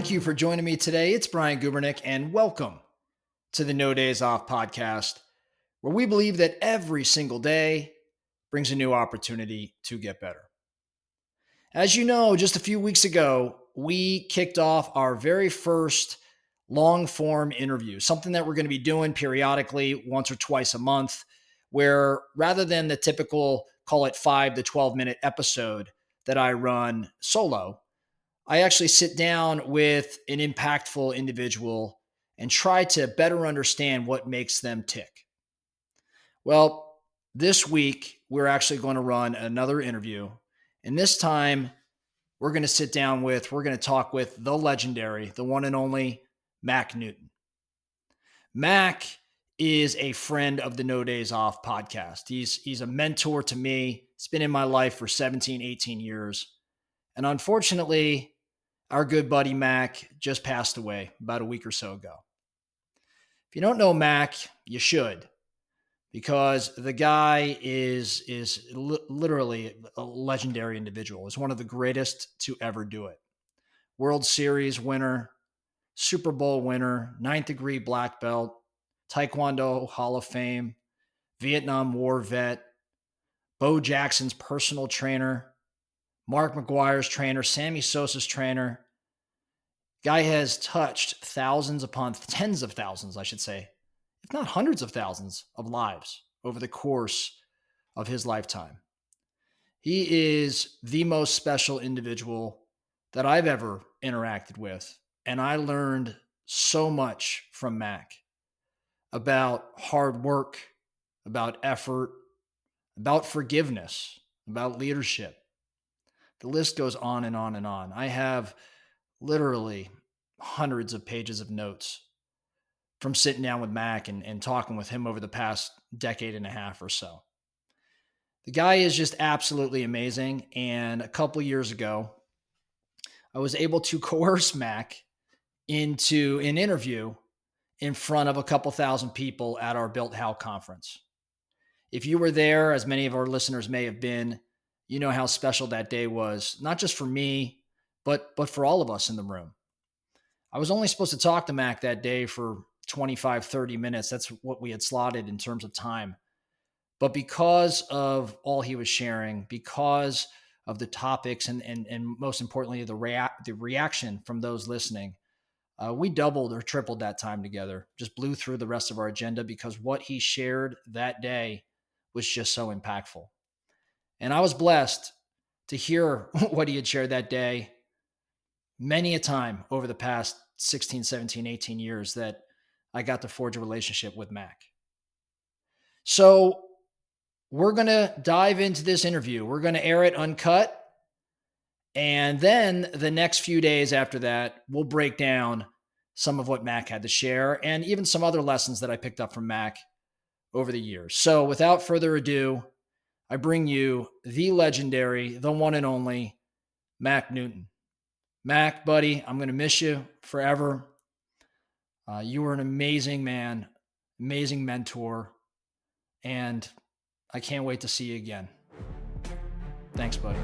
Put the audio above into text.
Thank you for joining me today. It's Brian Gubernick, and welcome to the No Days Off podcast, where we believe that every single day brings a new opportunity to get better. As you know, just a few weeks ago, we kicked off our very first long-form interview, something that we're going to be doing periodically once or twice a month, where rather than the typical, call it 5 to 12-minute episode that I run solo, I actually sit down with an impactful individual and try to better understand what makes them tick. Well, this week, we're actually going to run another interview. And this time, we're going to talk with the legendary, the one and only Mack Newton. Mack is a friend of the No Days Off podcast. He's a mentor to me. It's been in my life for 17, 18 years. And unfortunately, our good buddy Mack just passed away about a week or so ago. If you don't know Mack, you should, because the guy is literally a legendary individual. He's one of the greatest to ever do it. World Series winner, Super Bowl winner, 9th degree black belt, Taekwondo Hall of Fame, Vietnam War vet, Bo Jackson's personal trainer, Mark McGuire's trainer, Sammy Sosa's trainer. Guy has touched thousands upon tens of thousands, I should say, if not hundreds of thousands of lives over the course of his lifetime. He is the most special individual that I've ever interacted with. And I learned so much from Mack about hard work, about effort, about forgiveness, about leadership. The list goes on and on and on. I have literally hundreds of pages of notes from sitting down with Mack and talking with him over the past decade and a half or so. The guy is just absolutely amazing. And a couple years ago, I was able to coerce Mack into an interview in front of a couple thousand people at our Built How conference. If you were there, as many of our listeners may have been, you know how special that day was, not just for me, but for all of us in the room. I was only supposed to talk to Mack that day for 25, 30 minutes. That's what we had slotted in terms of time. But because of all he was sharing, because of the topics and most importantly, the reaction from those listening, we doubled or tripled that time together, just blew through the rest of our agenda because what he shared that day was just so impactful. And I was blessed to hear what he had shared that day many a time over the past 16, 17, 18 years that I got to forge a relationship with Mack. So we're going to dive into this interview. We're going to air it uncut. And then the next few days after that, we'll break down some of what Mack had to share and even some other lessons that I picked up from Mack over the years. So without further ado, I bring you the legendary, the one and only Mack Newton. Mack, buddy, I'm going to miss you forever. You were an amazing man, amazing mentor, and I can't wait to see you again. Thanks, buddy.